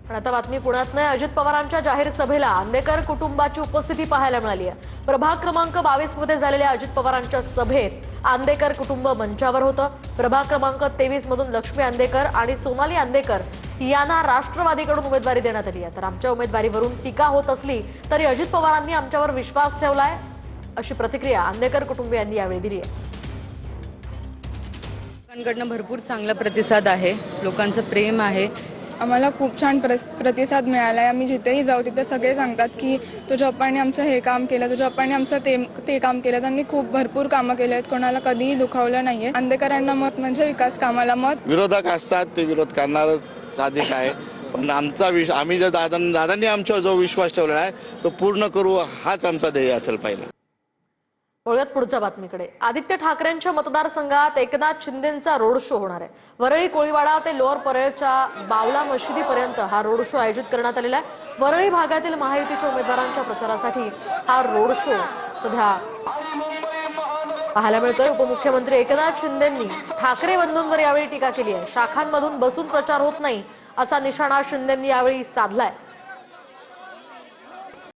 पण आता बातमी पुण्यात नाही। अजित पवारांच्या जाहीर सभेला आंदेकर कुटुंबाची उपस्थिती पाहायला मिळाली आहे। प्रभाग क्रमांक 22 मध्ये झालेल्या अजित पवारांच्या सभेत आंदेकर कुटुंब मंचावर होतं। प्रभाग क्रमांक 23 मधून लक्ष्मी आंदेकर आणि सोनाली आंदेकर यांना राष्ट्रवादीकडून उमेदवारी देण्यात आली आहे। तर आमच्या उमेदवारीवरून टीका होत असली तरी अजित पवारांनी आमच्यावर विश्वास ठेवलाय, अशी प्रतिक्रिया आंदेकर कुटुंबियांनी यावेळी दिली आहे। लोकांकडून भरपूर चांगला प्रतिसाद आहे, लोकांचं प्रेम आहे। आम्हाला खूप छान प्रतिसाद मिळाला आहे। आम्ही जिथेही जाऊ तिथे सगळे सांगतात की तुझ्या पप्पांनी आमचं हे काम केलं, तुझ्या पप्पांनी आमचं ते काम केलं। त्यांनी खूप भरपूर कामं केले आहेत, कोणाला कधीही दुखावलं नाहीये। आंदेकरांना मत म्हणजे विकास कामाला मत। विरोधक असतात ते विरोध करणारच साधिक आहे, पण आम्ही जर दादांनी आमच्यावर जो विश्वास ठेवलेला आहे तो पूर्ण करू, हाच आमचा ध्येय असेल पहिला। वळूयात पुढच्या बातमीकडे। आदित्य ठाकरेंच्या मतदारसंघात एकनाथ शिंदेंचा रोड शो होणार आहे। वरळी कोळीवाडा ते लोअर परेलच्या बावला मशिदीपर्यंत हा रोड शो आयोजित करण्यात आलेला आहे। वरळी भागातील महायुतीच्या उमेदवारांच्या प्रचारासाठी हा रोड शो सध्या पाहायला मिळतोय। उपमुख्यमंत्री एकनाथ शिंदेंनी ठाकरे बंधूंवर यावेळी टीका केली आहे। शाखांमधून बसून प्रचार होत नाही असा निशाणा शिंदेंनी यावेळी साधलाय।